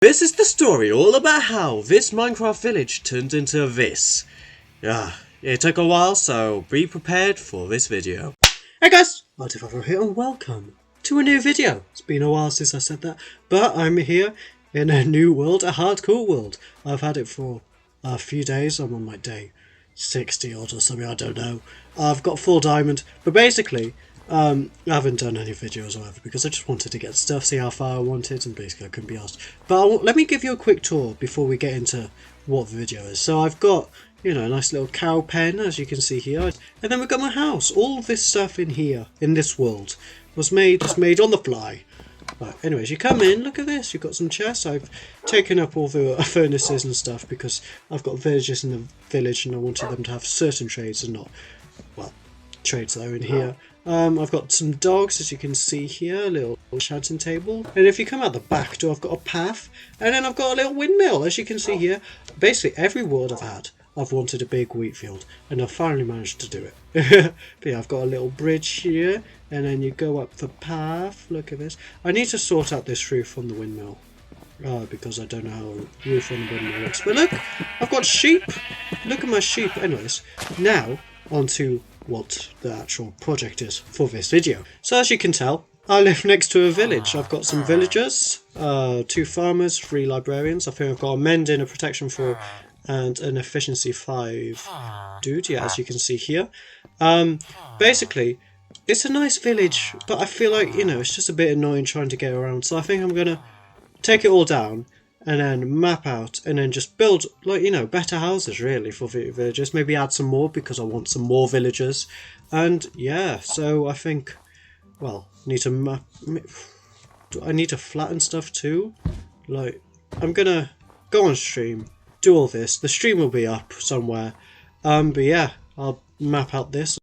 This is the story all about how this Minecraft village turned into this. It took a while, so be prepared for this video. Hey guys, Artifact here and welcome to a new video. It's been a while since I said that, but I'm here in a new world, a hardcore world. I've had it for a few days. I'm on like day 60 odd or something, I don't know. I've got full diamond, but basically I haven't done any videos or whatever because I just wanted to get stuff, see how far I wanted, and basically I couldn't be asked. But let me give you a quick tour before we get into what the video is. So I've got, you know, a nice little cow pen, as you can see here, and then we've got my house. All this stuff in here, in this world, was made on the fly. Right, anyways, you come in, look at this, you've got some chests. I've taken up all the furnaces and stuff because I've got villagers in the village and I wanted them to have certain trades and not, well, trades that are in here. I've got some dogs, as you can see here, a little shouting table. And if you come out the back door, I've got a path. And then I've got a little windmill, as you can see here. Basically, every world I've had, I've wanted a big wheat field. And I've finally managed to do it. But yeah, I've got a little bridge here. And then you go up the path. Look at this. I need to sort out this roof on the windmill. Because I don't know how a roof on the windmill works. But look, I've got sheep. Look at my sheep. Anyways, now onto what the actual project is for this video. So as you can tell, I live next to a village. I've got some villagers, 2 farmers, 3 librarians. I think I've got a mending, a protection 4, and an efficiency 5 dude, yeah, as you can see here. Basically, it's a nice village, but I feel like, you know, it's just a bit annoying trying to get around. So I think I'm gonna take it all down and then map out and then just build, like, you know, better houses really for villagers. Maybe add some more because I want some more villagers. And yeah, so I think, well, need to map. Do I need to flatten stuff too? Like, I'm gonna go on stream, do all this. The stream will be up somewhere. But yeah, I'll map out this.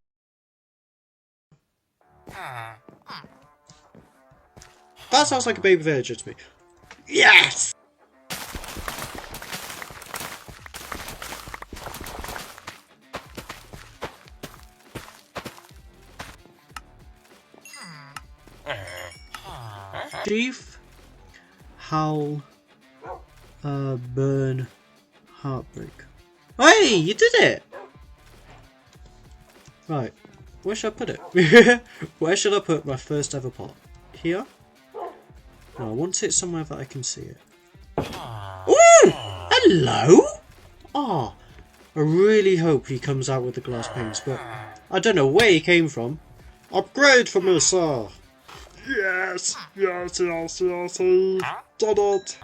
That sounds like a baby villager to me. Yes! Chief, howl, burn, heartbreak. Hey, you did it! Right, where should I put it? Where should I put my first ever pot? Here? No, I want it somewhere that I can see it. Ooh! Hello? Ah, I really hope he comes out with the glass panes, but I don't know where he came from. Upgrade for me, sir! Yes! Yes, yes, yes, he did it!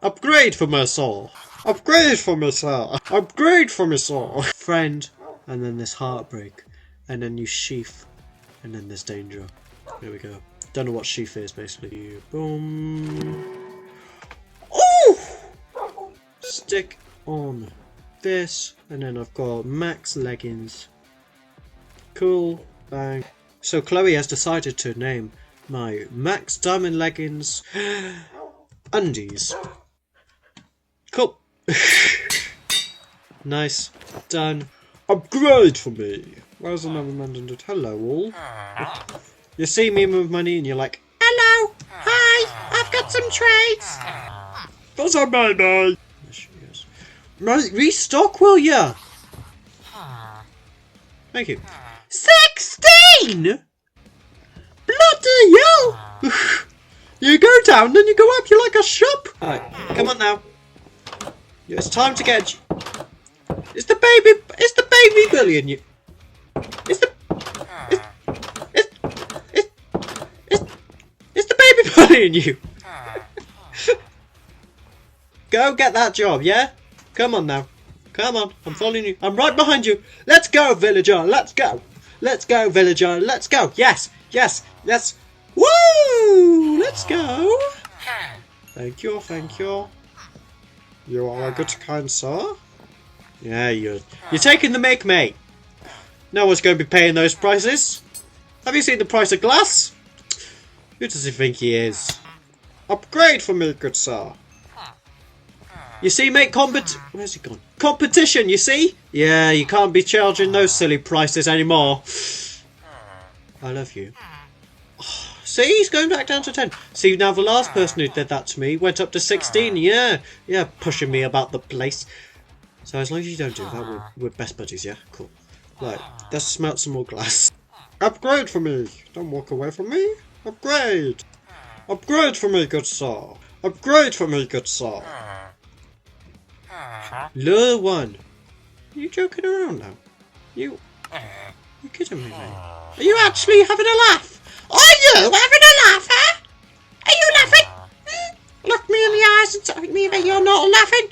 Upgrade for me, sir! Upgrade for me, sir! Upgrade for me, sir! Friend, and then this heartbreak, and then you sheaf, and then there's danger. There we go. Don't know what sheaf is, basically. Boom. Ooh! Stick on this, and then I've got max leggings. Cool. Bang. So Chloe has decided to name my max diamond leggings undies. Cool. Nice. Done. Upgrade for me. Where's another man done it? Hello all. You see me with money and you're like, hello, hi, I've got some trades. What's up, baby? There she is. Restock, will ya? Thank you. 16? Bloody hell! You go down, then you go up, you're like a shop. Alright, come on now. It's time to get... It's the baby billion you... It's the baby bullying you. Go get that job, yeah? Come on now. Come on, I'm following you. I'm right behind you. Let's go, villager. Let's go. Let's go, villager. Let's go. Yes, yes, yes. Woo! Let's go. Thank you, thank you. You are a good kind sir. Yeah, you're taking the mick, mate. No one's going to be paying those prices. Have you seen the price of glass? Who does he think he is? Upgrade for me, good sir. You see, mate, where's he gone? Competition, you see? Yeah, you can't be charging those silly prices anymore. I love you. Oh, See, he's going back down to 10. See, now the last person who did that to me went up to 16. Yeah, pushing me about the place. So as long as you don't do that, we're best buddies, yeah? Cool. Right, let's smelt some more glass. Upgrade for me! Don't walk away from me. Upgrade! Upgrade for me, good sir! Upgrade for me, good sir! Lure 1. Are you joking around now? You're kidding me, mate? Are you actually having a laugh? Are you having a laugh, huh? Are you laughing? Look me in the eyes and tell me that you're not laughing.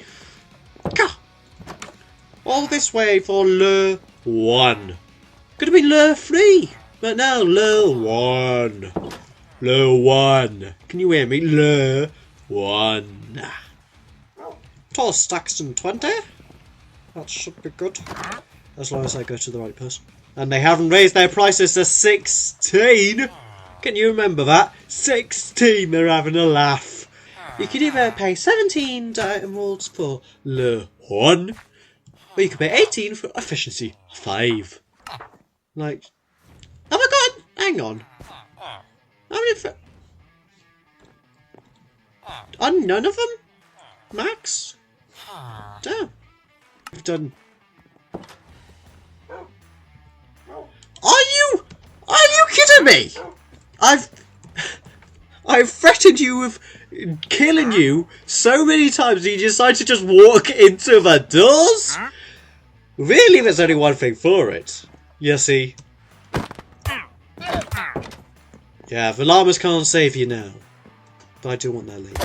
God. All this way for lure 1. Could have been lure 3, but no, lure 1. Lure 1. Can you hear me? Lure 1. Toss Staxton 20. That should be good. As long as I go to the right person. And they haven't raised their prices to 16. Can you remember that? 16, they're having a laugh. You could either pay 17 emeralds for lure 1, or you could pay 18 for efficiency 5. Like, oh my god, hang on. How many are none of them max? Damn. We've done. Are you kidding me? I've threatened you with killing you so many times and you decide to just walk into the doors? Really, there's only one thing for it. You see. Yeah, the llamas can't save you now. But I do want their leaves.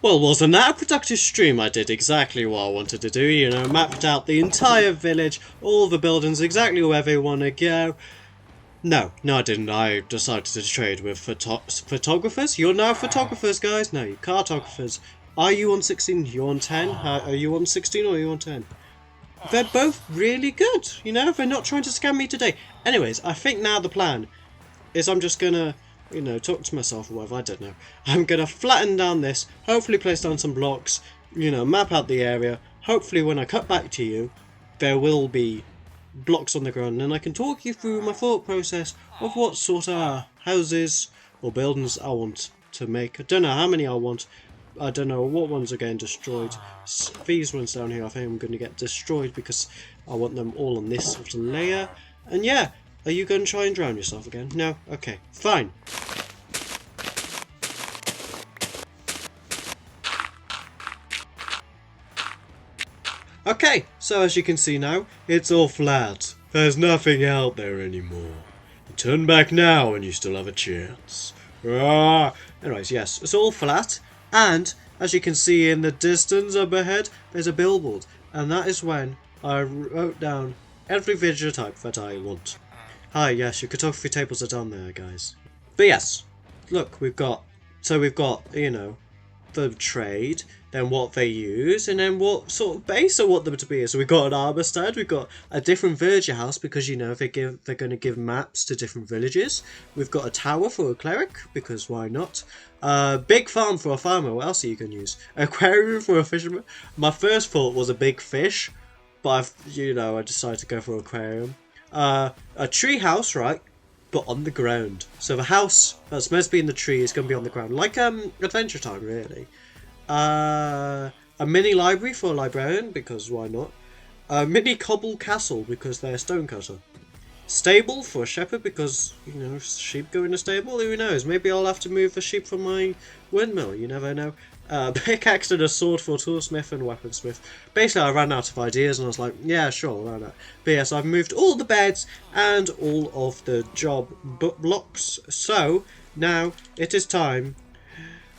Well, wasn't that a productive stream? I did exactly what I wanted to do, you know, mapped out the entire village, all the buildings, exactly where they want to go. No, I didn't. I decided to trade with photographers. You're now photographers, guys. No, you're cartographers. Are you on 16? You're on 10? Are you on 16 or are you on 10? They're both really good, you know, they're not trying to scam me today. Anyways, I think now the plan is I'm just gonna, you know, talk to myself or whatever, I don't know. I'm gonna flatten down this, hopefully place down some blocks, you know, map out the area. Hopefully when I cut back to you, there will be blocks on the ground and I can talk you through my thought process of what sort of houses or buildings I want to make. I don't know how many I want. I don't know what ones are getting destroyed. These ones down here I think I'm going to get destroyed because I want them all on this sort of layer. And yeah, are you going to try and drown yourself again? No? Okay, fine. Okay, so as you can see now, it's all flat. There's nothing out there anymore. Turn back now and you still have a chance. Anyways, yes, it's all flat. And, as you can see in the distance up ahead, there's a billboard. And that is when I wrote down every video type that I want. Hi, yes, your photography tables are down there, guys. But yes, look, we've got, you know, the trade, then what they use, and then what sort of base I want them to be. So we've got an armor stand, we've got a different villager house because, you know, they're going to give maps to different villages. We've got a tower for a cleric because why not? Big farm for a farmer. What else are you going to use? Aquarium for a fisherman. My first thought was a big fish, but I decided to go for aquarium. A tree house, right? But on the ground. So the house that's supposed to be in the tree is going to be on the ground. Like Adventure Time, really. A mini library for a librarian, because why not? A mini cobble castle, because they're a stonecutter. Stable for a shepherd, because, you know, sheep go in a stable, who knows? Maybe I'll have to move the sheep from my windmill, you never know. Pickaxe and a sword for a toolsmith and weaponsmith. Basically, I ran out of ideas and I was like, yeah, sure, why not? But yes, I've moved all the beds and all of the job blocks. So, now it is time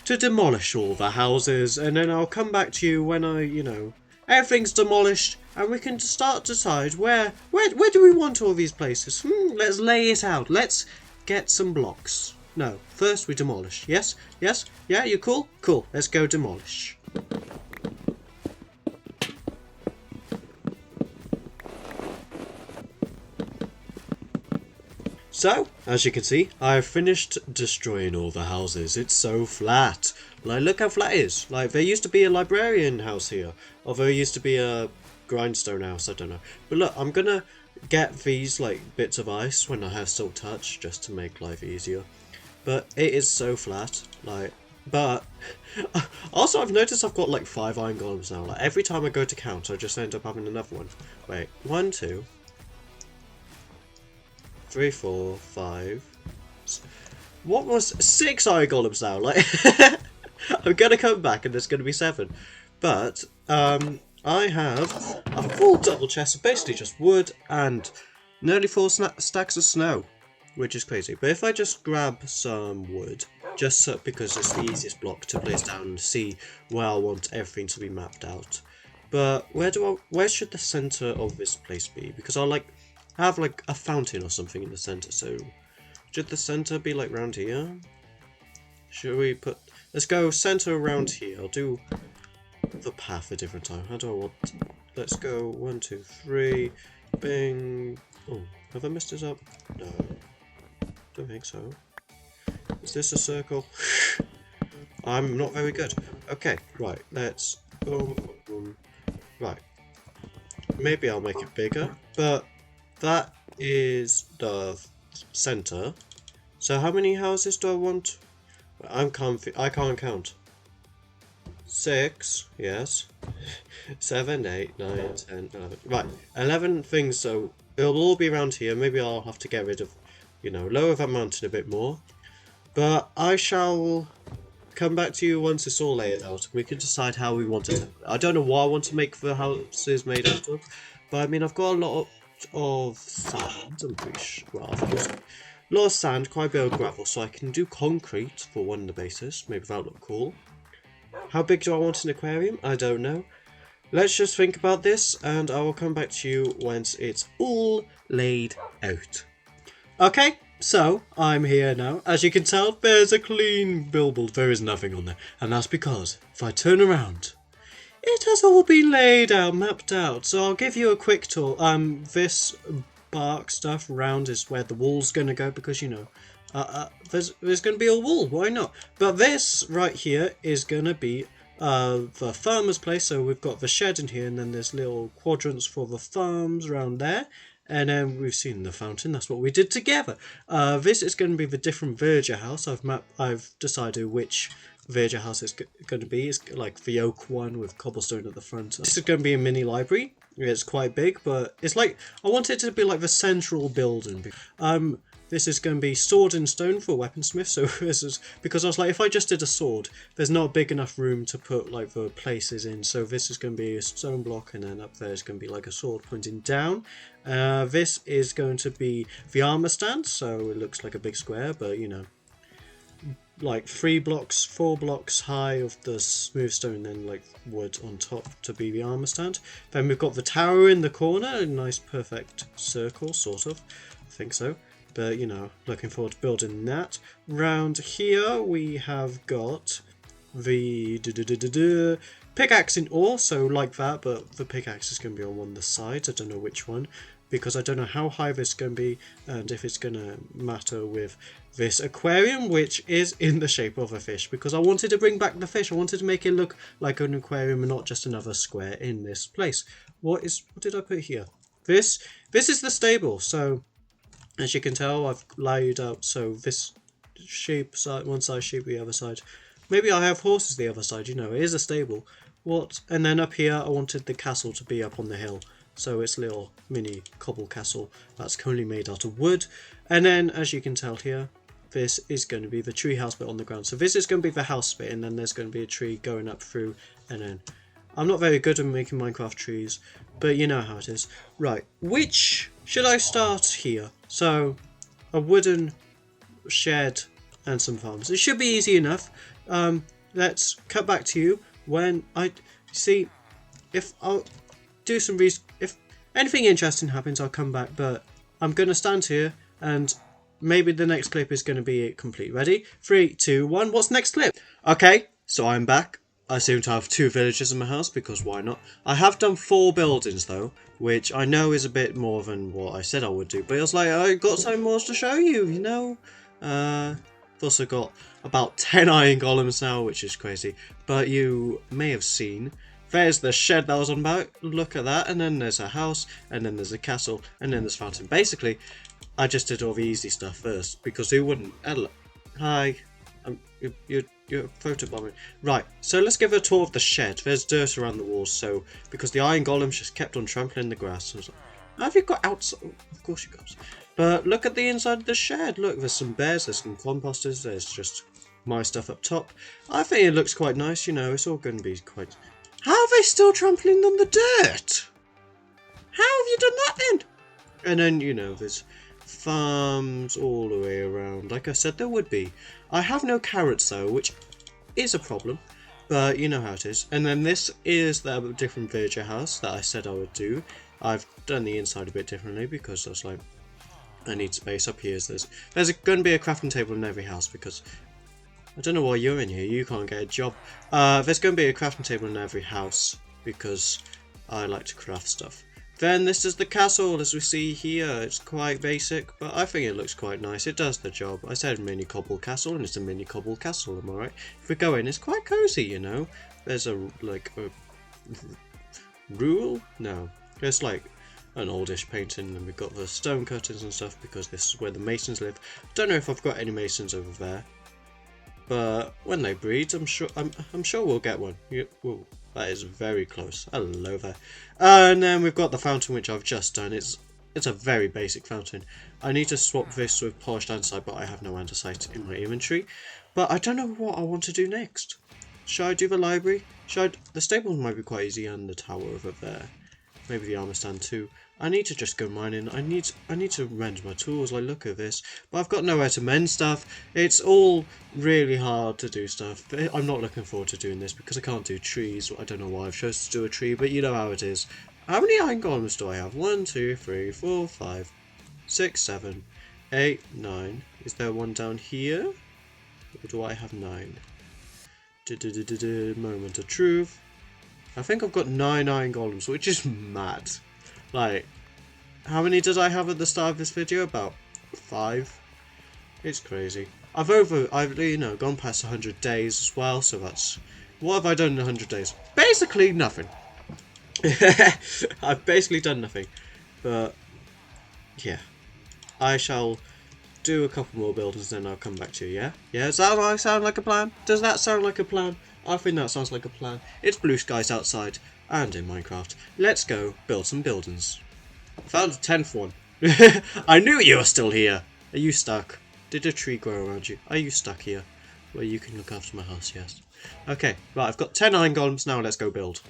to demolish all the houses. And then I'll come back to you when everything's demolished and we can start to decide where do we want all these places? Let's lay it out. Let's get some blocks. No, first we demolish. Yes? Yes? Yeah, you cool? Cool, let's go demolish. So, as you can see, I've finished destroying all the houses. It's so flat. Like, look how flat it is. Like, there used to be a librarian house here. Or there used to be a grindstone house, I don't know. But look, I'm gonna get these like bits of ice when I have Silk Touch just to make life easier. But it is so flat, like, but also I've noticed I've got like 5 iron golems now. Like every time I go to count, I just end up having another one. Wait, 1, 2, 3, 4, 5. What was 6 iron golems now? Like, I'm gonna come back and there's gonna be 7. But I have a full double chest of basically just wood and nearly 4 stacks of snow, which is crazy. But if I just grab some wood, just so, because it's the easiest block to place down and see where I want everything to be mapped out. But where should the center of this place be? Because I have like a fountain or something in the center. So should the center be like round here? Should we put? Let's go center around here. I'll do the path a different time. How do I want? Let's go 1, 2, 3. Bing. Oh, have I messed this up? No. Don't think so. Is this a circle? I'm not very good. Okay, right, let's boom, boom. Right. Maybe I'll make it bigger, but that is the center. So how many houses do I want? I can't count. 6, yes. 7, 8, 9, 10, 11. Right, 11 things, so it'll all be around here. Maybe I'll have to get rid of, lower that mountain a bit more. But I shall come back to you once it's all laid out. We can decide how we want it. I don't know what I want to make the houses made out of. But I mean, I've got a lot of sand. I'm pretty sure. Well, I've got a lot of sand, quite a bit of gravel. So I can do concrete for one of the bases. Maybe that'll look cool. How big do I want an aquarium? I don't know. Let's just think about this and I will come back to you once it's all laid out. Okay, so I'm here now. As you can tell, there's a clean billboard. There is nothing on there. And that's because if I turn around, it has all been laid out, mapped out. So I'll give you a quick tour. This bark stuff round is where the wall's going to go because, there's going to be a wall. Why not? But this right here is going to be the farmer's place. So we've got the shed in here and then there's little quadrants for the farms around there. And then we've seen the fountain. That's what we did together. This is going to be the different villager house. I've decided which villager house it's going to be. It's like the oak one with cobblestone at the front. This is going to be a mini library. It's quite big, but it's like I want it to be like the central building. This is going to be sword and stone for weaponsmith. So this is because I was like, if I just did a sword, there's not big enough room to put like the places in. So this is going to be a stone block, and then up there is going to be like a sword pointing down. This is going to be the armor stand. So it looks like a big square, but like 4 blocks high of the smooth stone, then like wood on top to be the armor stand. Then we've got the tower in the corner, a nice perfect circle, sort of. I think so. But, looking forward to building that. Round here, we have got the pickaxe in ore, so like that, but the pickaxe is going to be on one of the sides. I don't know which one, because I don't know how high this is going to be, and if it's going to matter with this aquarium, which is in the shape of a fish, because I wanted to bring back the fish. I wanted to make it look like an aquarium and not just another square in this place. What did I put here? This is the stable, so as you can tell, I've laid out so this sheep side, one side sheep, the other side. Maybe I have horses the other side, it is a stable. And then up here I wanted the castle to be up on the hill. So it's a little mini cobble castle that's currently made out of wood. And then as you can tell here, this is going to be the tree house bit on the ground. So this is going to be the house bit, and then there's going to be a tree going up through, and then I'm not very good at making Minecraft trees, but you know how it is. Right, which should I start here? So, a wooden shed and some farms. It should be easy enough. Let's cut back to you when I see if I'll do some if anything interesting happens, I'll come back. But I'm gonna stand here, and maybe the next clip is gonna be complete. Ready? 3, 2, 1. What's next clip? Okay, so I'm back. I seem to have 2 villagers in my house, because why not? I have done 4 buildings though, which I know is a bit more than what I said I would do, but it was like, I got something more to show you, I've also got about 10 iron golems now, which is crazy, but you may have seen There's the shed that I was on about. Look at that. And then there's a house, and then there's a castle, and then there's fountain. Basically, I just did all the easy stuff first because who wouldn't? Hello. Hi. You're photobombing. Right, so let's give a tour of the shed. There's dirt around the walls, so because the iron golems just kept on trampling the grass. I was like, have you got outside? Of course you got. But look at the inside of the shed. Look, there's some bears, there's some composters, there's just my stuff up top. I think it looks quite nice, you know, it's all going to be quite... How are they still trampling on the dirt? How have you done that then? And then, you know, there's farms all the way around. Like I said, there would be. I have no carrots though, which is a problem, but you know how it is. And then this is the different villager house that I said I would do. I've done the inside a bit differently because I was like, I need space. Up here. There's going to be a crafting table in every house because I don't know why you're in here. You can't get a job. There's going to be a crafting table in every house because I like to craft stuff. Then this is the castle, as we see here. It's quite basic, but I think it looks quite nice. It does the job. I said mini cobble castle, and it's a mini cobble castle, am I right? If we go in, it's quite cozy, you know. There's a rule? No. It's like an oldish painting, and we've got the stone curtains and stuff because this is where the masons live. Don't know if I've got any masons over there, but when they breed, I'm sure we'll get one. Ooh, that is very close. Hello there. And then we've got the fountain, which I've just done. It's a very basic fountain. I need to swap this with polished andesite, but I have no andesite in my inventory. But I don't know what I want to do next. Should I do the library? The stables might be quite easy, and the tower over there. Maybe the armor stand too. I need to just go mining. I need to mend my tools. Like, look at this. But I've got nowhere to mend stuff. It's all really hard to do stuff. But I'm not looking forward to doing this because I can't do trees. I don't know why I've chosen to do a tree, but you know how it is. How many iron golems do I have? 1, 2, 3, 4, 5, 6, 7, 8, 9. Is there one down here? Or do I have 9? Moment of truth. I think I've got 9 iron golems, which is mad. Like, how many did I have at the start of this video? About 5. It's crazy. I've you know, gone past 100 days as well, so that's... What have I done in 100 days? Basically nothing. I've basically done nothing. But, yeah. I shall do a couple more buildings, then I'll come back to you, yeah? Yeah, does that sound like a plan? Does that sound like a plan? I think that sounds like a plan. It's blue skies outside, and in Minecraft. Let's go build some buildings. Found the 10th one. I knew you were still here. Are you stuck? Did a tree grow around you? Are you stuck here? Well, you can look after my house, yes. Okay, right, I've got 10 iron golems now, let's go build.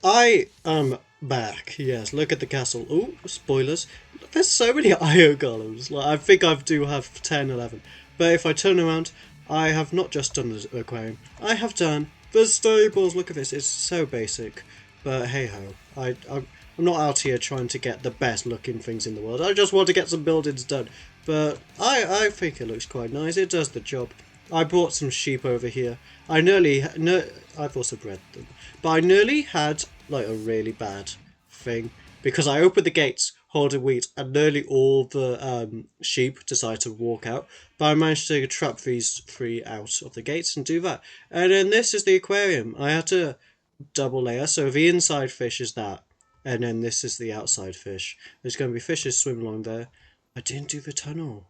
I am back. Yes, look at the castle. Oh, spoilers. There's so many iron golems. Like, I think I do have 10, 11. But if I turn around, I have not just done the aquarium. I have done the stables. Look at this. It's so basic. But hey ho. I'm not out here trying to get the best looking things in the world. I just want to get some buildings done. But I think it looks quite nice. It does the job. I brought some sheep over here. I've also bred them. But I nearly had like a really bad thing because I opened the gates holding wheat and nearly all the sheep decided to walk out. But I managed to trap these 3 out of the gates and do that. And then this is the aquarium. I had to double layer. So the inside fish is that. And then this is the outside fish. There's going to be fishes swimming along there. I didn't do the tunnel.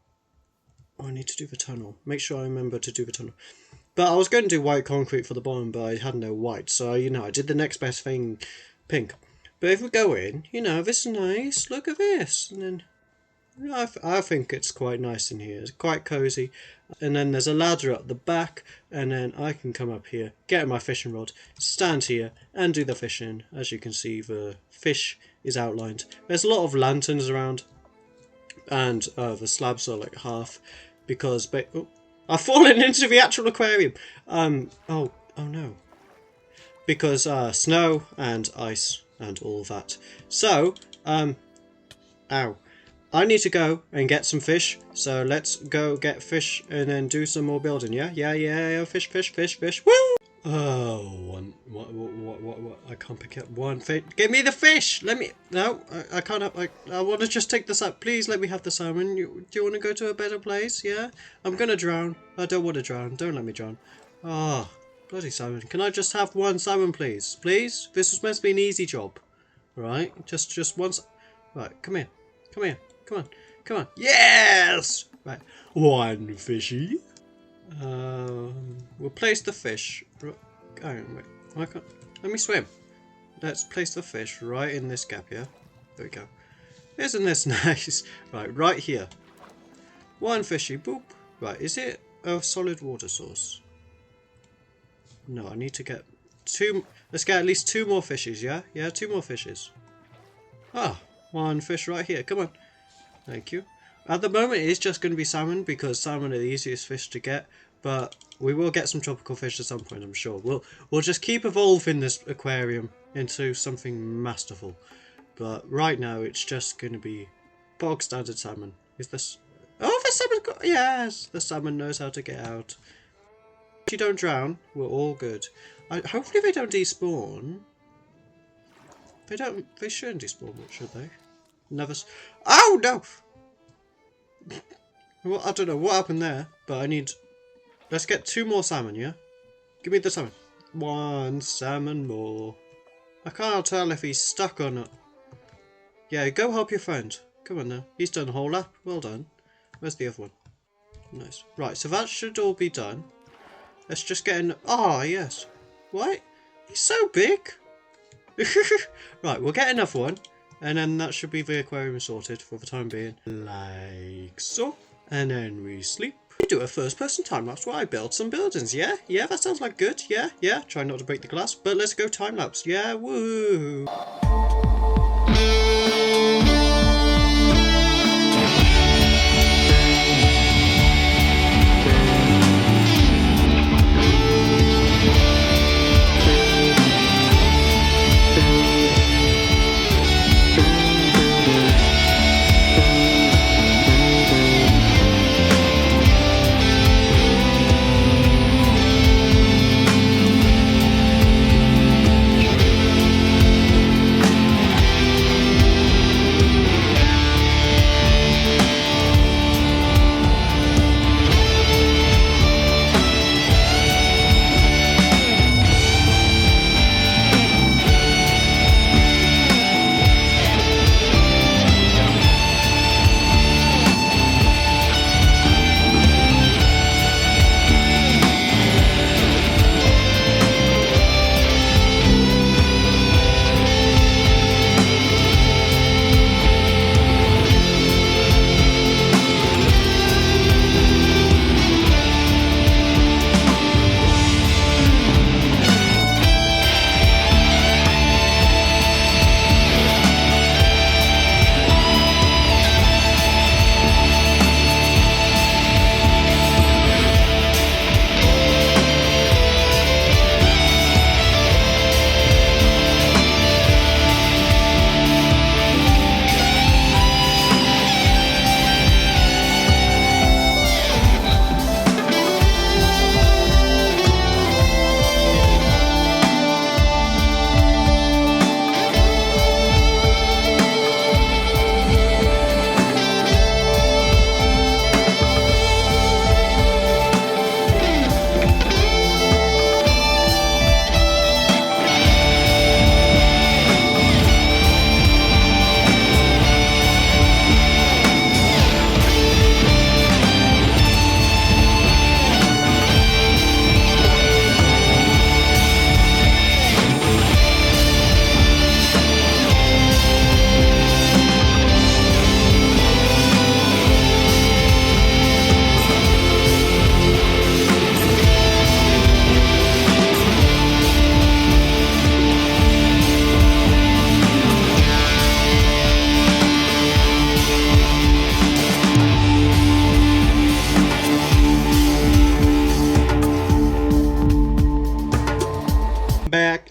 Oh, I need to do the tunnel. Make sure I remember to do the tunnel. But I was going to do white concrete for the bottom, but I had no white. So, you know, I did the next best thing, pink. But if we go in, you know, this is nice. Look at this. And then, you know, I think it's quite nice in here. It's quite cozy. And then there's a ladder at the back. And then I can come up here, get my fishing rod, stand here, and do the fishing. As you can see, the fish is outlined. There's a lot of lanterns around. And the slabs are like half. Because... Oh, I've fallen into the actual aquarium. Oh no. Because snow and ice and all that. So, ow. I need to go and get some fish. So let's go get fish and then do some more building, yeah? Yeah, fish. Woo! Oh, what? I can't pick up one fish. Give me the fish! Let me. No, I can't have. I want to just take the salmon. Please let me have the salmon. Do you want to go to a better place? Yeah? I'm gonna drown. I don't want to drown. Don't let me drown. Ah, oh, bloody salmon. Can I just have one salmon, please? Please? This was meant to be an easy job. Right? Just once. Right, come here. Come here. Come on. Come on. Yes! Right. One fishy. We'll place the fish. Oh, wait. I can't. Let me swim. Let's place the fish right in this gap here. There we go. Isn't this nice? Right here. One fishy. Boop. Right, is it a solid water source? No, I need to get two. Let's get at least two more fishes, yeah? Yeah, two more fishes. Ah, one fish right here. Come on. Thank you. At the moment, it's just going to be salmon because salmon are the easiest fish to get. But we will get some tropical fish at some point, I'm sure. We'll just keep evolving this aquarium into something masterful. But right now, it's just going to be bog standard salmon. Is this? Oh, the salmon's got. Yes, the salmon knows how to get out. If you don't drown, we're all good. Hopefully, they don't despawn. They don't. They shouldn't despawn, should they? Never. Oh no! Well, I don't know what happened there, but I need. Let's get two more salmon, yeah? Give me the salmon. One salmon more. I can't tell if he's stuck or not. Yeah, go help your friend. Come on now. He's done a whole lap. Well done. Where's the other one? Nice. Right, so that should all be done. Let's just get in. Ah, yes. What? He's so big. Right, we'll get another one. And then that should be the aquarium sorted for the time being. Like so. And then we sleep. We do a first person time lapse where I build some buildings. Yeah? Yeah, that sounds like good. Yeah? Yeah? Try not to break the glass. But let's go time lapse. Yeah? Woo!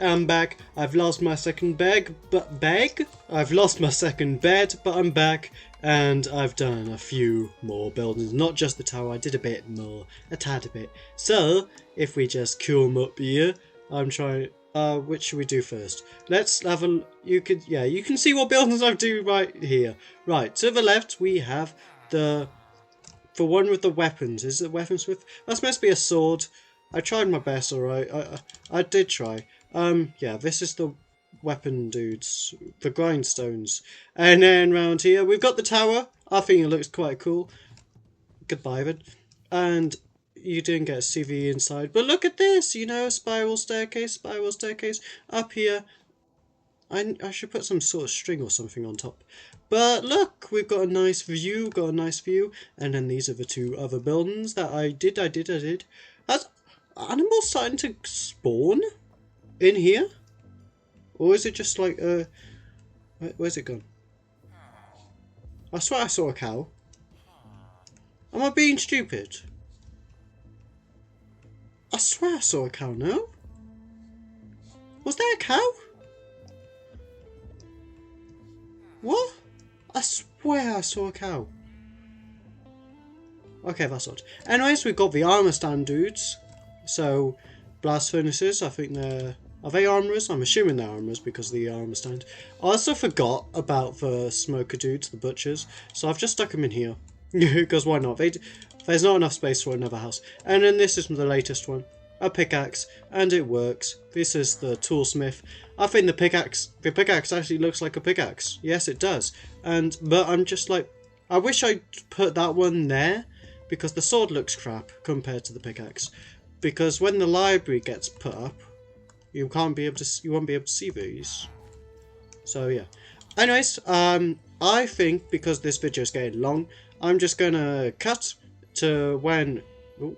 I'm back. I've lost my second bag. I've lost my second bed, but I'm back. And I've done a few more buildings, not just the tower, I did a bit more, a tad bit. So, if we just come up here, I'm trying, which should we do first? Let's have a, you can see what buildings I do right here. Right, to the left we have the one with the weapons. Is it weaponsmith? That's supposed to be a sword. I tried my best, alright, I did try. Yeah, this is the weapon dudes, the grindstones. And then round here we've got the tower. I think it looks quite cool. Goodbye then. And you didn't get to see the inside, but look at this, you know, spiral staircase up here. I should put some sort of string or something on top. But look, we've got a nice view, and then these are the two other buildings that I did. Has animals starting to spawn in here? Or is it just like, where's it gone? I swear I saw a cow. Am I being stupid? I swear I saw a cow, no? Was there a cow? What? I swear I saw a cow. Okay, that's odd. Anyways, we've got the armor stand dudes. So, blast furnaces, I think they're... Are they armorers? I'm assuming they're armorers because of the armor stand. I also forgot about the smoker dudes, the butchers. So I've just stuck them in here. Because why not? There's not enough space for another house. And then this is the latest one. A pickaxe, and it works. This is the toolsmith. I think the pickaxe actually looks like a pickaxe. Yes, it does. But I'm just like, I wish I'd put that one there, because the sword looks crap compared to the pickaxe. Because when the library gets put up, you won't be able to see these. So yeah. Anyways, I think because this video is getting long, I'm just gonna cut to when. Ooh,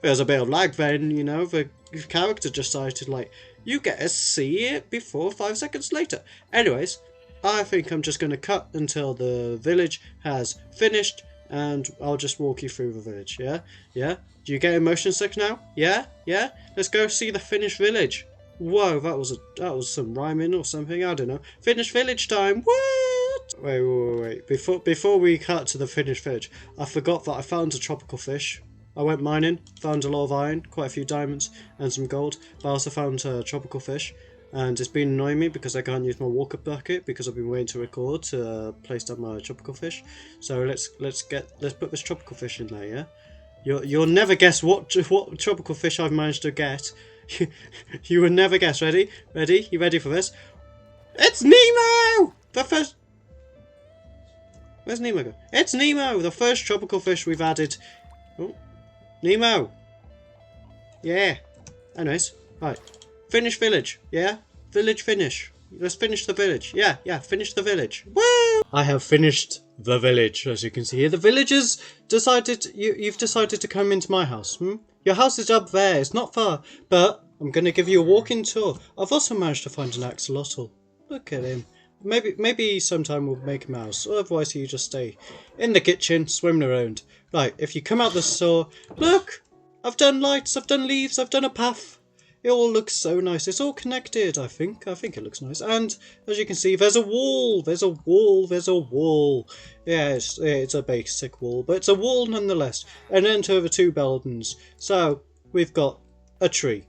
there's a bit of lag then, you know, the character decided, like, you get to see it before 5 seconds later. Anyways, I think I'm just going to cut until the village has finished, and I'll just walk you through the village, yeah? Yeah? Do you get motion sick now? Yeah? Yeah? Let's go see the finished village. Whoa, that was some rhyming or something, I don't know. Finished village time, what? Wait. Before we cut to the finished village, I forgot that I found a tropical fish. I went mining, found a lot of iron, quite a few diamonds, and some gold. But I also found a tropical fish, and it's been annoying me because I can't use my walker bucket because I've been waiting to record to place down my tropical fish. So let's put this tropical fish in there, yeah. You'll never guess what tropical fish I've managed to get. You will never guess. Ready? You ready for this? It's Nemo! The first. Where's Nemo go? It's Nemo, the first tropical fish we've added. Oh. Nemo! Yeah. Anyways, right. Finish village, yeah? Village finish. Let's finish the village. Yeah, finish the village. Woo! I have finished the village, as you can see here. The villagers decided, you've decided to come into my house, Your house is up there, it's not far, but I'm going to give you a walking tour. I've also managed to find an axolotl. Look at him. Maybe sometime we'll make him a house, otherwise you just stay in the kitchen, swimming around. Right, if you come out the store, look! I've done lights, I've done leaves, I've done a path. It all looks so nice. It's all connected, I think. I think it looks nice. And, as you can see, there's a wall. Yeah, it's a basic wall, but it's a wall nonetheless. And then to the two buildings. So, we've got a tree.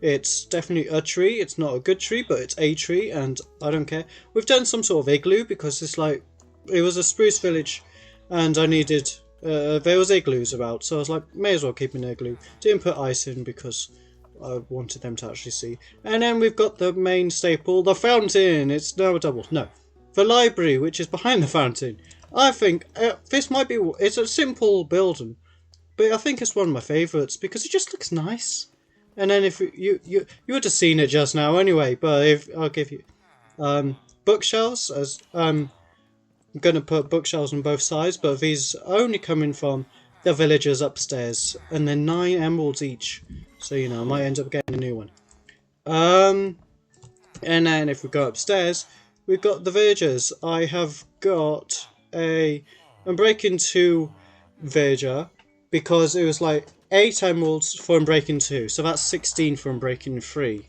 It's definitely a tree. It's not a good tree, but it's a tree, and I don't care. We've done some sort of igloo because it's like, it was a spruce village, and I needed, there was igloos about, so I was like, may as well keep an igloo. Didn't put ice in because I wanted them to actually see. And then we've got the main staple, the fountain. It's now a double. No, the library, which is behind the fountain. I think this might be. It's a simple building, but I think it's one of my favourites because it just looks nice. And then if you would have seen it just now anyway, but if I'll give you bookshelves, as I'm gonna put bookshelves on both sides, but these are only coming from the villagers upstairs, and they're 9 emeralds each. So, you know, I might end up getting a new one. And then if we go upstairs, we've got the villagers. I have got I'm breaking 2 villager because it was like 8 emeralds for Unbreaking 2. So that's 16 for Unbreaking 3.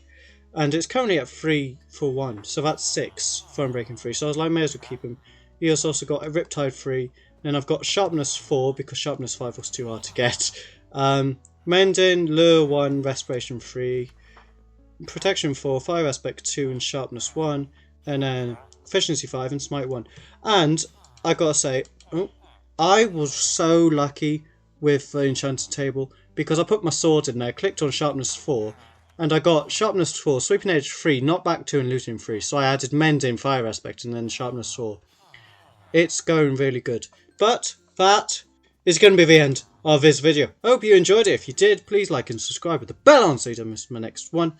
And it's currently at 3 for 1. So that's 6 for Unbreaking 3. So I was like, may as well He has also got a Riptide 3. Then I've got Sharpness 4 because Sharpness 5 was too hard to get. Mending, Lure 1, Respiration 3, Protection 4, Fire Aspect 2 and Sharpness 1, and then Efficiency 5 and Smite 1. And I gotta say, I was so lucky with the Enchanted Table because I put my sword in there, clicked on Sharpness 4, and I got Sharpness 4, Sweeping Edge 3, Knockback 2 and Looting 3. So I added Mending, Fire Aspect, and then Sharpness 4. It's going really good. But that is going to be the end of this video. I hope you enjoyed it. If you did, please like and subscribe with the bell on so you don't miss my next one.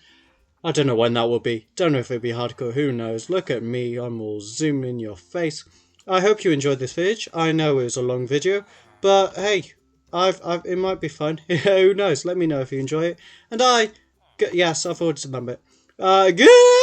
I don't know when that will be. Don't know if it'll be hardcore. Who knows? Look at me. I'm all zoom in your face. I hope you enjoyed this video. I know it was a long video, but hey, it might be fun. Who knows? Let me know if you enjoy it. And yes, I've already done it. Good.